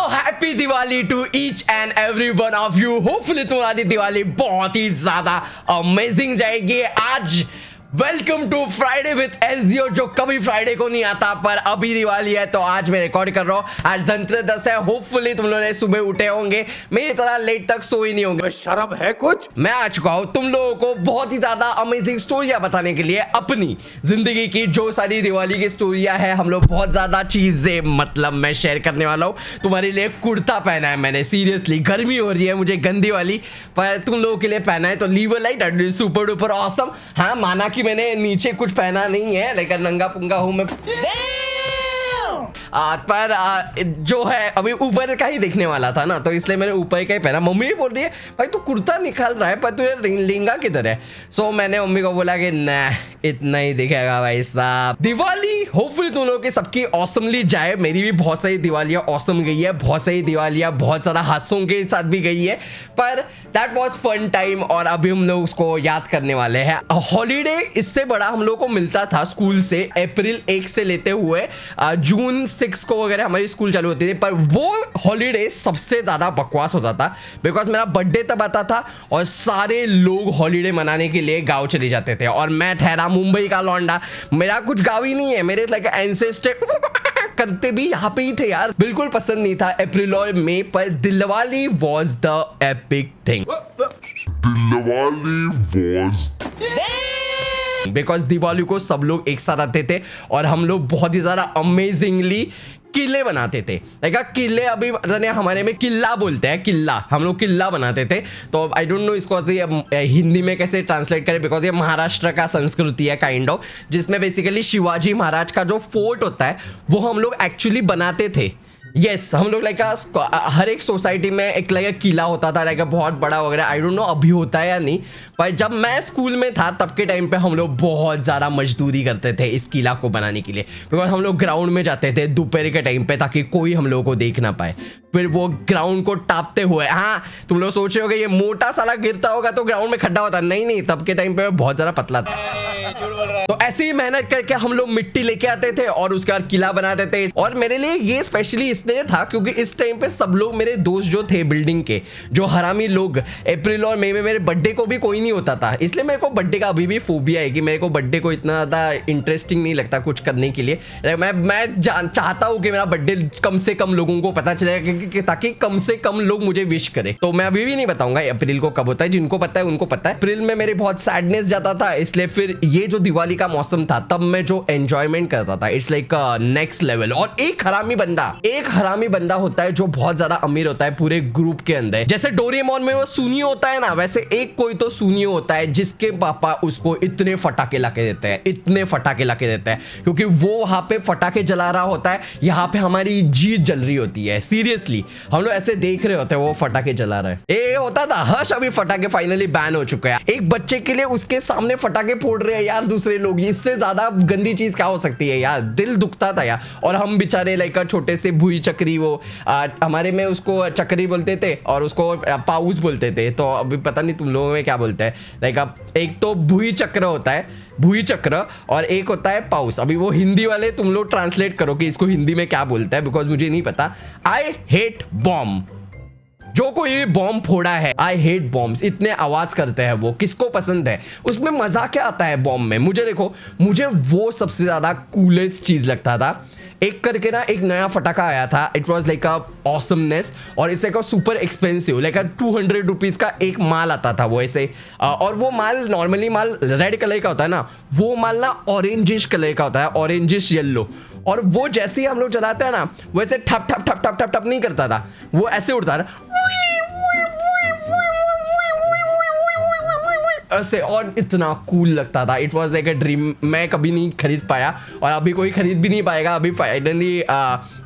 Happy Diwali to each and every one of you. Hopefully तुम्हारी दिवाली बहुत ही ज्यादा अमेजिंग जाएगी आज। Welcome to Friday with AJIO, जो कभी फ्राइडे को नहीं आता पर अभी दिवाली है तो आज मैं रिकॉर्ड कर रहा हूँ। आज धनतेरस है। होपफुली तुम लोग सुबह उठे होंगे, मेरी तरह लेट तक सोए नहीं होंगे। शर्म है कुछ। मैं आ चुका हूँ तुम लोगों को बहुत ही ज्यादा अमेजिंग स्टोरियां बताने के लिए अपनी जिंदगी की। जो सारी दिवाली की स्टोरियां है, हम लोग बहुत ज्यादा चीजें मतलब मैं शेयर करने वाला हूँ। तुम्हारे लिए कुर्ता पहना है मैंने, सीरियसली गर्मी हो रही है मुझे गंदी वाली, पर तुम लोगों के लिए पहना है तो leave a light, super duper awesome. हाँ, माना कि मैंने नीचे कुछ पहना नहीं है, लेकिन नंगा पुंगा हूं मैं। पर जो है अभी ऊपर का ही देखने वाला था ना, तो इसलिए मैंने ऊपर का ही पहना। मम्मी भी बोल रही है भाई तू कुर्ता निकाल रहा है पर तू लहंगा किधर है। सो मैंने मम्मी को बोला कि ना इतना ही दिखेगा भाई साहब। दिवाली होपफुली तुम लोगों की सबकी ऑसमली जाए। मेरी भी बहुत सारी दिवालियां ऑसम गई है, बहुत सारी दिवालियां बहुत सारा हादसों के साथ भी गई है, पर दैट वाज फन टाइम और अभी हम लोग उसको याद करने वाले हैं। हॉलीडे इससे बड़ा हम लोग को मिलता था स्कूल से अप्रैल 1 से लेते हुए जून 6 को वगैरह हमारी स्कूल चालू होती थी, पर वो हॉलीडे सबसे ज्यादा बकवास होता था बिकॉज मेरा बर्थडे तब आता था और सारे लोग हॉलीडे मनाने के लिए गांव चले जाते थे और मैं ठहरा मुंबई का लौंडा। मेरा कुछ गांव ही नहीं है, मेरे लाइक एंसेस्टर करते भी यहाँ पे ही थे यार। बिल्कुल पसंद नहीं था अप्रैल और मई, पर Diwali was the epic thing. Because Diwali को सब लोग एक साथ आते थे और हम लोग बहुत ही ज्यादा अमेजिंगली किले बनाते थे। देखा किले अभी हमारे में किला बोलते हैं, किला हम लोग किला बनाते थे। तो आई डोंट नो इसको हिंदी में कैसे ट्रांसलेट करें, बिकॉज ये महाराष्ट्र का संस्कृति है काइंड ऑफ, जिसमें बेसिकली शिवाजी महाराज का जो फोर्ट होता है वो हम लोग एक्चुअली बनाते थे। यस हम लोग लाइक हर एक सोसाइटी में एक लाइक किला होता था, लाइक बहुत बड़ा वगैरह। आई डोंट नो अभी होता है या नहीं, पर जब मैं स्कूल में था तब के टाइम पे हम लोग बहुत ज़्यादा मजदूरी करते थे इस किला को बनाने के लिए। बिकॉज हम लोग ग्राउंड में जाते थे दोपहर के टाइम पे ताकि कोई हम लोगों को देख ना पाए। फिर वो ग्राउंड को टापते हुए, हाँ तुम लोग सोच रहे हो कि ये मोटा साला गिरता होगा तो ग्राउंड में खड्डा होता, नहीं तब के टाइम पे बहुत ज़्यादा पतला था। तो ऐसे ही मेहनत करके हम लोग मिट्टी लेके आते थे और उसके बाद किला बनाते थे। और मेरे लिए ये स्पेशली इसलिए था क्योंकि इस टाइम पे सब लोग मेरे दोस्त जो थे बिल्डिंग के, जो हरामी लोग, अप्रैल और मई में मेरे बर्थडे को भी कोई नहीं होता था, इसलिए मेरे को बर्थडे का अभी भी फोबिया है कि मेरे को बर्थडे को इतना ज़्यादा इंटरेस्टिंग नहीं लगता कुछ करने के लिए। मैं चाहता हूँ कि मेरा बर्थडे कम से कम लोगों को पता चले ताकि कम से कम लोग मुझे विश करें। तो मैं अभी भी नहीं बताऊंगा अप्रैल को कब होता है, जिनको पता है उनको पता है। अप्रैल में मेरे बहुत सैडनेस जाता था, इसलिए फिर ये जो दिवाली का मौसम था तब मैं जो एंजॉयमेंट करता था इट्स लाइक नेक्स्ट लेवल। और एक हरामी बंदा होता है जो बहुत ज्यादा अमीर होता है पूरे ग्रुप के अंदर। जैसे डोरेमोन में वो सुनियो होता है ना, वैसे एक कोई तो सुनियो होता है जिसके पापा उसको इतने फटाके लाके देते हैं, क्योंकि वो वहां पे फटाके जला रहा होता है, यहाँ पे हमारी जीत जल रही होती है। सीरियसली हम लोग ऐसे देख रहे होते हैं वो फटाके जला रहा है। ये होता था हर्ष, अभी फटाके फाइनली बैन हो चुके हैं। एक बच्चे के लिए उसके सामने फटाके फोड़ रहे हैं यार दूसरे लोग, इससे ज्यादा गंदी चीज क्या हो सकती है यार। दिल दुखता था यार। और हम बेचारे लाइक छोटे से भूई चक्री, वो हमारे में उसको चक्री बोलते थे और उसको पाउस बोलते थे, तो अभी पता नहीं तुम लोगों में क्या बोलते हैं। लाइक एक तो भूई चक्र होता है, भूई चक्र, और एक होता है पाउस। अभी वो हिंदी वाले तुम लोग ट्रांसलेट करो कि इसको हिंदी में क्या बोलता है, बिकॉज मुझे नहीं पता। आई हेट बॉम्ब, जो कोई बॉम्ब फोड़ा है, आई हेट बॉम्ब्स। इतने आवाज करते हैं वो, किसको पसंद है? उसमें मजा क्या आता है बॉम्ब में? मुझे देखो, मुझे वो सबसे ज्यादा कूलेस्ट चीज लगता था। एक करके ना एक नया फटाका आया था, it was like a awesomeness, और इसे का सुपर एक्सपेंसिव, लाइक 200 रुपीज का एक माल आता था वो ऐसे। और वो माल नॉर्मली माल रेड कलर का होता है ना, वो माल ना ऑरेंजिश कलर का होता है, ऑरेंजिश येलो। और वो जैसे ही हम लोग चलाते हैं ना, वैसे ठप ठप ठप ठप ठप ठप नहीं करता था, वो ऐसे उड़ता था ऐसे, और इतना कूल लगता था। It was like a dream. मैं कभी नहीं खरीद पाया और अभी कोई खरीद भी नहीं पाएगा। अभी फाइनली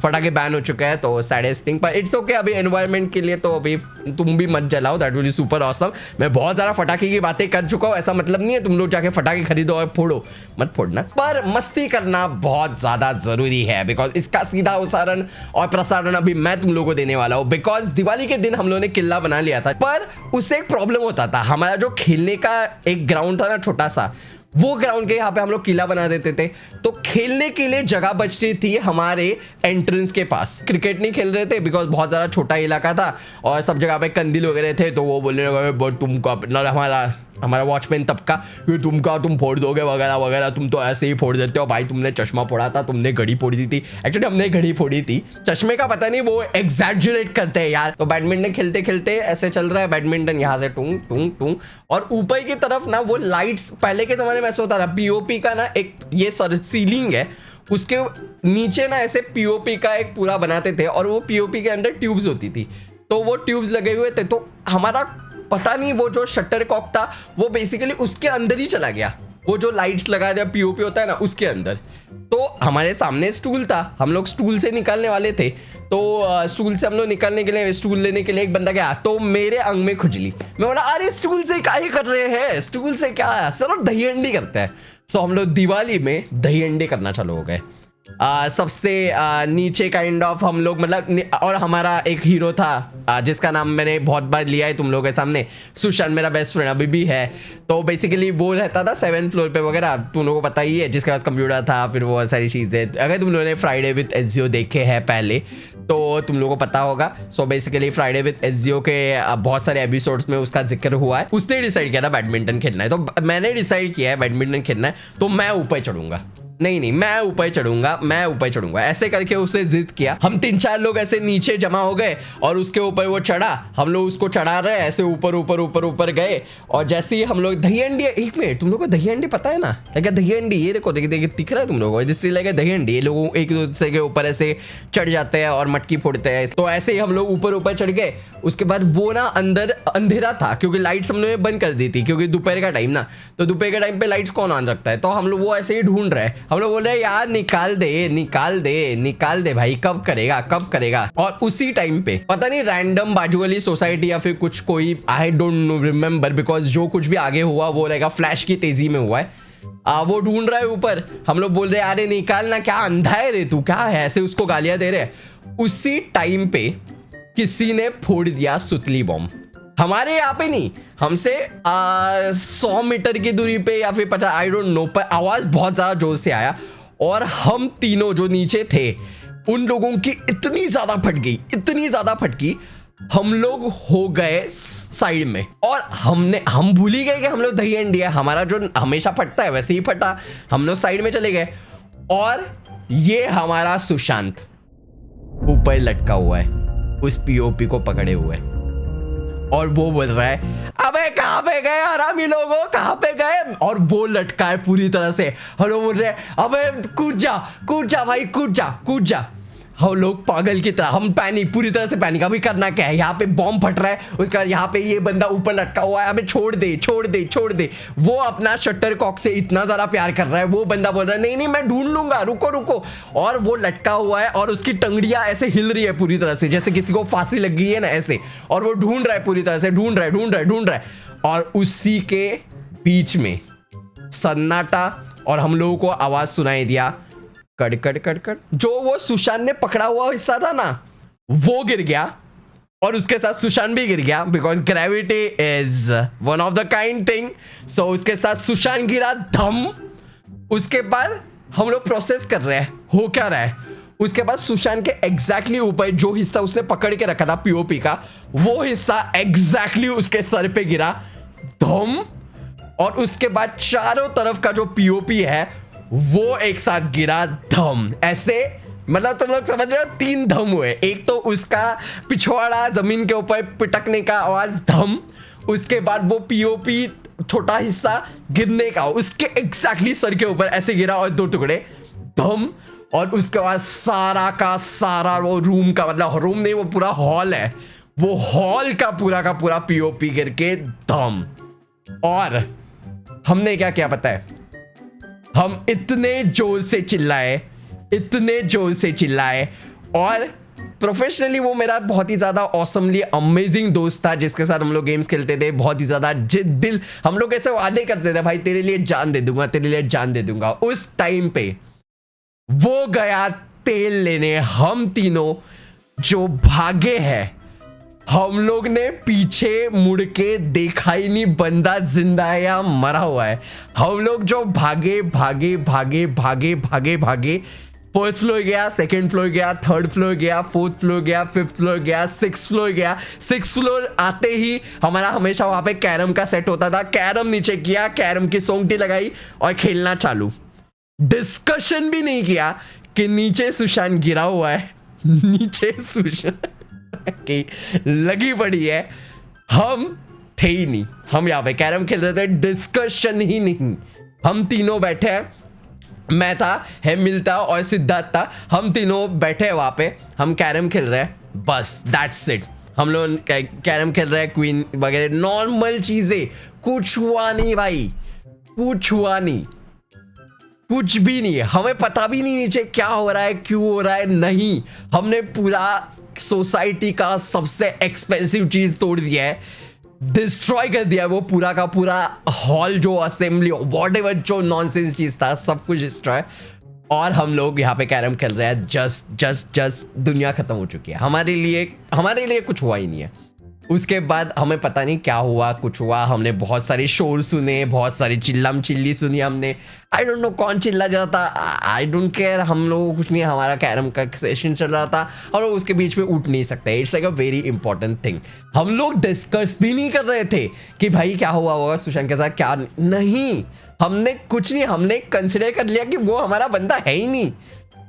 फटाके बैन हो चुके हैं, तो सैडेस्ट थिंग, पर इट्स ओके। अभी एनवायरनमेंट के लिए तो अभी तुम भी मत जलाओ, that will be super awesome. मैं बहुत ज़्यादा फटाके की बातें कर चुका हूँ, ऐसा मतलब नहीं है तुम लोग जाके फटाके खरीदो और फोड़ो, मत फोड़ना, पर मस्ती करना बहुत ज़्यादा ज़रूरी है। बिकॉज इसका सीधा उच्चारण और प्रसारण अभी मैं तुम लोगों को देने वाला हूँ। बिकॉज दिवाली के दिन हम लोगों ने किला बना लिया था, पर उससे एक प्रॉब्लम होता था। हमारा जो खेलने का एक ग्राउंड था ना छोटा सा, वो ग्राउंड के यहाँ पे हम लोग किला बना देते थे। तो खेलने के लिए जगह बचती थी हमारे एंट्रेंस के पास। क्रिकेट नहीं खेल रहे थे बिकॉज बहुत ज़्यादा छोटा इलाका था और सब जगह पे कंदील वगैरह थे। तो वो बोलने लगे तुमका हमारा वॉचमैन तबका कि तुम फोड़ दोगे वगैरह वगैरह, तुम तो ऐसे ही फोड़ देते हो भाई, तुमने चश्मा फोड़ा था, तुमने घड़ी फोड़ी थी। एक्चुअली हमने घड़ी फोड़ी थी, चश्मे का पता नहीं, वो एग्जैजरेट करते हैं यार। तो बैडमिंटन खेलते खेलते ऐसे चल रहा है बैडमिंटन, यहाँ से टूंग टूंग टूंग, और ऊपर की तरफ ना वो लाइट्स, पहले के जमाने में ऐसा होता था पीओपी का ना एक ये सीलिंग है, उसके नीचे ना ऐसे पीओपी का एक पूरा बनाते थे और वो पीओपी के अंदर ट्यूब्स होती थी। तो वो ट्यूब्स लगे हुए थे, तो हमारा पता नहीं वो जो शटर कॉक था वो बेसिकली उसके अंदर ही चला गया, वो जो लाइट्स लगा दिया पीओपी होता है ना उसके अंदर। तो हमारे सामने स्टूल था, हम लोग स्टूल से निकलने वाले थे। तो स्टूल से हम लोग निकलने के लिए, स्टूल लेने के लिए एक बंदा गया, तो मेरे अंग में खुजली। मैं बोला अरे स्टूल से क्या ही कर रहे हैं, स्टूल से क्या, चलो दही अंडी करते हैं। सो हम लोग दिवाली में दही अंडे करना चालू हो गए। सबसे नीचे काइंड ऑफ हम लोग मतलब, और हमारा एक हीरो था जिसका नाम मैंने बहुत बार लिया है तुम लोगों के सामने, सुशांत मेरा बेस्ट फ्रेंड अभी भी है। तो बेसिकली वो रहता था 7th फ्लोर पे वगैरह, तुम लोगों को पता ही है, जिसके पास कंप्यूटर था, फिर वो सारी चीज़ें। अगर तुम लोगों ने फ्राइडे विद एजियो देखे हैं पहले तो तुम लोगों को पता होगा। So basically Friday with AJIO के बहुत सारे एपिसोड्स में उसका जिक्र हुआ है। उसने डिसाइड किया था बैडमिंटन खेलना है, तो मैंने डिसाइड किया है बैडमिंटन खेलना है, तो मैं ऊपर चढ़ूंगा। नहीं मैं ऊपर चढ़ूंगा, ऐसे करके उससे जिद किया। हम 3-4 लोग ऐसे नीचे जमा हो गए और उसके ऊपर वो चढ़ा, हम लोग उसको चढ़ा रहे ऐसे ऊपर गए। और जैसे ही हम लोग दही अंडी, एक मिनट, तुम लोग को दही अंडी पता है ना क्या? दही अंडी ये देखो देखिए दिख रहा है तुम लोगों को, जिससे लगे दही अंडी, ये लोग एक दूसरे के ऊपर ऐसे चढ़ जाते हैं और मटकी फोड़ते हैं। तो ऐसे ही हम लोग ऊपर चढ़ गए। उसके बाद वो ना अंदर अंधेरा था क्योंकि लाइट्स हमने बंद कर दी थी, क्योंकि दोपहर का टाइम ना, तो दोपहर के टाइम पे लाइट्स कौन ऑन रखता है। तो हम लोग वो ऐसे ही ढूंढ रहे हैं, हम लोग बोल रहे हैं यार निकाल दे भाई, कब करेगा। और उसी टाइम पे पता नहीं रैंडम बाजू वाली सोसाइटी या फिर कुछ कोई, आई डोंट रिमेम्बर, बिकॉज जो कुछ भी आगे हुआ वो रहेगा फ्लैश की तेजी में हुआ है। वो ढूंढ रहा है ऊपर, हम लोग बोल रहे हैं अरे निकालना, क्या अंधा है रे तू, क्या है, ऐसे उसको गालियां दे रहे। उसी टाइम पे किसी ने फोड़ दिया सुतली बॉम्ब। हमारे यहाँ पे नहीं, हमसे 100 मीटर की दूरी पे या फिर 50, आई डोंट नो, पर आवाज बहुत ज्यादा जोर से आया और हम तीनों जो नीचे थे उन लोगों की इतनी ज्यादा फटकी, हम लोग हो गए साइड में। और हम भूल ही गए कि हम लोग दही अंडी है, हमारा जो हमेशा फटता है वैसे ही फटा, हम लोग साइड में चले गए। और ये हमारा सुशांत ऊपर लटका हुआ है उस पीओपी को पकड़े हुए, और वो बोल रहा है अबे कहाँ पे गए हरामी लोगों, कहाँ पे गए। और वो लटका है पूरी तरह से, हम लोग बोल रहे हैं अबे कूद जा भाई, कूद जा। हम लोग पागल की तरह, हम पूरी तरह से पैनिक, अभी करना क्या है, यहाँ पे बॉम्ब फट रहा है, उसका यहाँ पे ये बंदा ऊपर लटका हुआ है, अबे छोड़ दे। वो अपना शटर कॉक से इतना ज़्यादा प्यार कर रहा है, वो बंदा बोल रहा है नहीं मैं ढूंढ लूंगा, रुको। और वो लटका हुआ है और उसकी टंगड़ियाँ ऐसे हिल रही है पूरी तरह से, जैसे किसी को फांसी लग गई है ना ऐसे, और वो ढूंढ रहा है पूरी तरह से, ढूंढ रहा है। और उसी के बीच में सन्नाटा, और हम लोगों को आवाज़ सुनाई दिया कड़। जो वो सुशांत ने पकड़ा हुआ हिस्सा था ना वो गिर गया, और उसके साथ सुशांत भी गिर गया, because gravity is one of the kind thing. So उसके साथ सुशांत गिरा धम। उसके बाद हम लोग प्रोसेस कर रहे हैं हो क्या रहा है। उसके बाद सुशांत के एग्जैक्टली ऊपर जो हिस्सा उसने पकड़ के रखा था पीओपी का, वो हिस्सा एग्जैक्टली उसके सर पे गिरा धम। और उसके बाद चारों तरफ का जो पीओपी है वो एक साथ गिरा धम। ऐसे मतलब तुम लोग समझ रहे हो, 3 धम हुए। एक तो उसका पिछवाड़ा जमीन के ऊपर पिटकने का आवाज धम, उसके बाद वो पीओपी छोटा हिस्सा गिरने का, उसके एग्जैक्टली सर के ऊपर ऐसे गिरा और 2 टुकड़े धम। और उसके बाद सारा का सारा वो रूम का, मतलब रूम नहीं वो पूरा हॉल है, वो हॉल का पूरा पीओपी गिर के धम। और हमने क्या किया पता है, हम इतने जोर से चिल्लाए और प्रोफेशनली वो मेरा बहुत ही ज़्यादा ऑसमली अमेजिंग दोस्त था जिसके साथ हम लोग गेम्स खेलते थे, बहुत ही ज़्यादा दिल, हम लोग ऐसे वादे करते थे भाई तेरे लिए जान दे दूंगा। उस टाइम पे वो गया तेल लेने, हम तीनों जो भागे हैं हम लोग ने पीछे मुड़ के देखा ही नहीं बंदा जिंदा है या मरा हुआ है। हम लोग जो भागे भागे भागे भागे भागे भागे, फर्स्ट फ्लोर गया, सेकंड फ्लोर गया, थर्ड फ्लोर गया, फोर्थ फ्लोर गया, फिफ्थ फ्लोर गया, सिक्स फ्लोर गया। सिक्स फ्लोर आते ही हमारा हमेशा वहां पे कैरम का सेट होता था। कैरम नीचे किया, कैरम की सोंगटी लगाई और खेलना चालू। डिस्कशन भी नहीं किया कि नीचे सुशांत गिरा हुआ है, नीचे सुशांत की लगी पड़ी है। हम थे ही नहीं, हम यहाँ पे कैरम खेल रहे थे, डिस्कशन ही नहीं। हम तीनों बैठे हैं, मैं था, हेमिल था और सिद्धार्थ था। हम तीनों बैठे हैं वहां पे, हम कैरम खेल रहे हैं, बस दैट्स इट। हम लोग कैरम खेल रहे हैं, क्वीन वगैरह नॉर्मल चीजें। कुछ हुआ नहीं भाई, कुछ हुआ नहीं, कुछ भी नहीं है। हमें पता भी नहीं नीचे क्या हो रहा है, क्यों हो रहा है। नहीं, हमने पूरा सोसाइटी का सबसे एक्सपेंसिव चीज तोड़ दिया है, डिस्ट्रॉय कर दिया। वो पूरा का पूरा हॉल, जो असेंबली, व्हाटएवर जो नॉनसेंस चीज था, सब कुछ डिस्ट्रॉय। और हम लोग यहाँ पे कैरम खेल रहे हैं। जस्ट दुनिया खत्म हो चुकी है हमारे लिए कुछ हुआ ही नहीं है। उसके बाद हमें पता नहीं क्या हुआ, कुछ हुआ। हमने बहुत सारे शोर सुने, बहुत सारी चिल्लम चिल्ली सुनी हमने। आई डोंट नो कौन चिल्ला जा रहा था, आई डोंट केयर। हम लोग कुछ नहीं, हमारा कैरम का सेशन चल रहा था और उस उसके बीच में उठ नहीं सकते। It's like a very important thing. हम लोग डिस्कस भी नहीं कर रहे थे कि भाई क्या हुआ होगा सुशांत के साथ, क्या नहीं। हमने कुछ नहीं, हमने कंसिडर कर लिया कि वो हमारा बंदा है ही नहीं।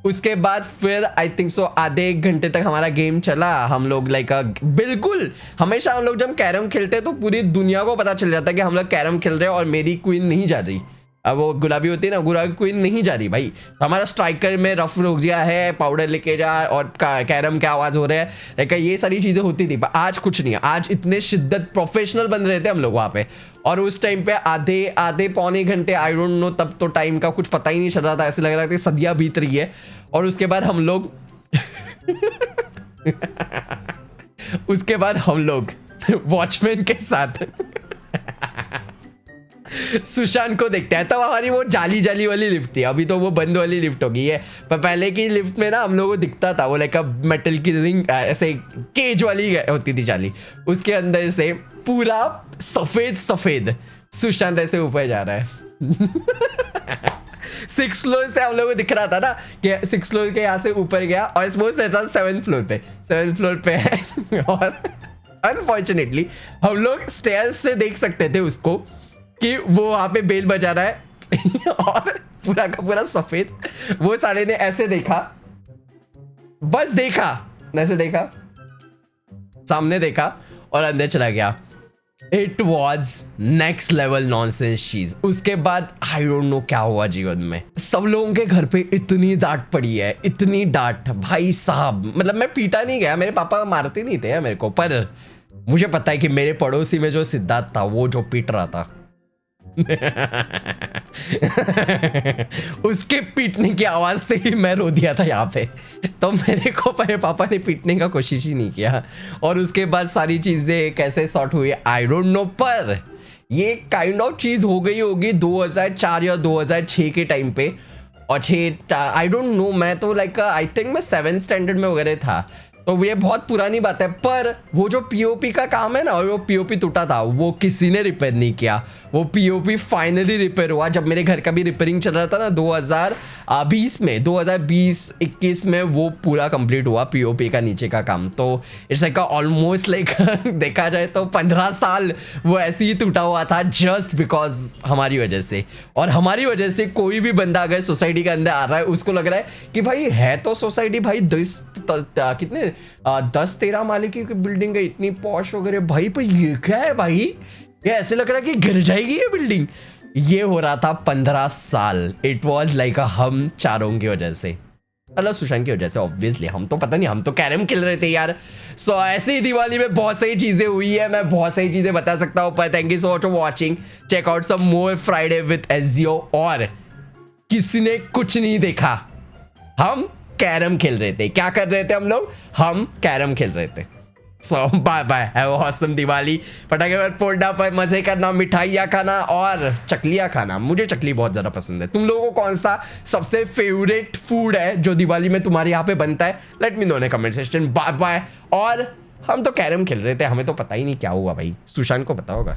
उसके बाद फिर आई थिंक सो आधे एक घंटे तक हमारा गेम चला। हम लोग लाइक बिल्कुल, हमेशा हम लोग जब कैरम खेलते हैं तो पूरी दुनिया को पता चल जाता है कि हम लोग कैरम खेल रहे हैं और मेरी क्वीन नहीं जा रही। अब वो गुलाबी होती है ना, गुलाबी क्वीन नहीं जा रही भाई। हमारा स्ट्राइकर में रफ रुक गया है, पाउडर लेके जा, और कैरम क्या आवाज़ हो रहा है, लाइक ये सारी चीज़ें होती थी। आज कुछ नहीं है, आज इतने शिद्दत प्रोफेशनल बन रहे थे हम लोग वहाँ पे। और उस टाइम पे आधे पौने घंटे, आई डोंट नो, तब तो टाइम का कुछ पता ही नहीं चल रहा था। ऐसे लग रहा था कि सदियाँ बीत रही है। और उसके बाद हम लोग उसके बाद हम लोग वॉचमैन के साथ सुशांत को देखते हैं। तब हमारी वो जाली वाली लिफ्ट थी, अभी तो वो बंद वाली लिफ्ट हो गई है। पर पहले की लिफ्ट में ना हम लोगों को दिखता था वो लाइक मेटल की रिंग, ऐसे केज वाली होती थी जाली, उसके अंदर से पूरा सफेद सुशांत ऐसे ऊपर जा रहा है। 6 फ्लोर से हम लोगों को दिख रहा था ना कि 6 फ्लोर के यहाँ से ऊपर गया और वो था 7th फ्लोर पे है। और अनफॉर्चुनेटली हम लोग स्टेयर्स से देख सकते थे उसको कि वो वहां पे बेल बजा रहा है। और पूरा का पूरा सफेद। वो साले ने ऐसे देखा, बस देखा, ऐसे देखा, सामने देखा और अंदर चला गया। It was next level nonsense चीज। उसके बाद आई डोंट नो क्या हुआ जीवन में। सब लोगों के घर पे इतनी डांट पड़ी है, इतनी डांट भाई साहब। मतलब मैं पीटा नहीं गया, मेरे पापा मारते नहीं थे मेरे को, पर मुझे पता है कि मेरे पड़ोसी में जो सिद्धार्थ था वो जो पीट रहा था उसके पीटने की आवाज से ही मैं रो दिया था यहाँ पे। तो मेरे को मेरे पापा ने पीटने का कोशिश ही नहीं किया। और उसके बाद सारी चीजें कैसे सॉर्ट हुई आई डोंट नो, पर ये काइंड ऑफ चीज हो गई होगी 2004 या 2006 के टाइम पे। और 6 आई डोंट नो, मैं तो लाइक आई थिंक मैं 7th स्टैंडर्ड में वगैरह था। तो ये बहुत पुरानी बात है। पर वो जो पीओपी का काम है ना, वो पीओपी टूटा था, वो किसी ने रिपेयर नहीं किया। वो पीओपी फाइनली रिपेयर हुआ जब मेरे घर का भी रिपेयरिंग चल रहा था ना 2020 में, 2020-21 में वो पूरा कंप्लीट हुआ पीओपी का नीचे का काम। तो इट्स लाइक ऑलमोस्ट लाइक देखा जाए तो 15 साल वो ऐसे ही टूटा हुआ था, जस्ट बिकॉज हमारी वजह से। और हमारी वजह से कोई भी बंदा अगर सोसाइटी के अंदर आ रहा है, उसको लग रहा है कि भाई है तो सोसाइटी भाई कितने 10-13 माले की बिल्डिंग है, इतनी पॉश वगैरह, भाई पर ये क्या है भाई, ये ऐसे लग रहा है कि गिर जाएगी ये बिल्डिंग। ये हो रहा था 15 साल। इट वॉज लाइक हम चारों की वजह से, मतलब सुशांत की वजह से ऑब्वियसली। हम तो पता नहीं, हम तो कैरम खेल रहे थे यार। सो ऐसे ही दिवाली में बहुत सारी चीजें हुई है, मैं बहुत सारी चीजें बता सकता हूँ। पर thank you so much for watching, check out some more Friday with AJIO. और किसी ने कुछ नहीं देखा, हम कैरम खेल रहे थे। क्या कर रहे थे हम कैरम खेल रहे थे। So bye bye, have a awesome Diwali. पटाखे फोड़ना, पर मजे करना, मिठाइयाँ खाना और चकलियाँ खाना। मुझे चकली बहुत ज़्यादा पसंद है। तुम लोगों को कौन सा सबसे फेवरेट फूड है जो दिवाली में तुम्हारे यहाँ पे बनता है? Let me know in comment section. Bye bye. और हम तो कैरम खेल रहे थे, हमें तो पता ही नहीं क्या हुआ भाई, सुशांत को पता होगा।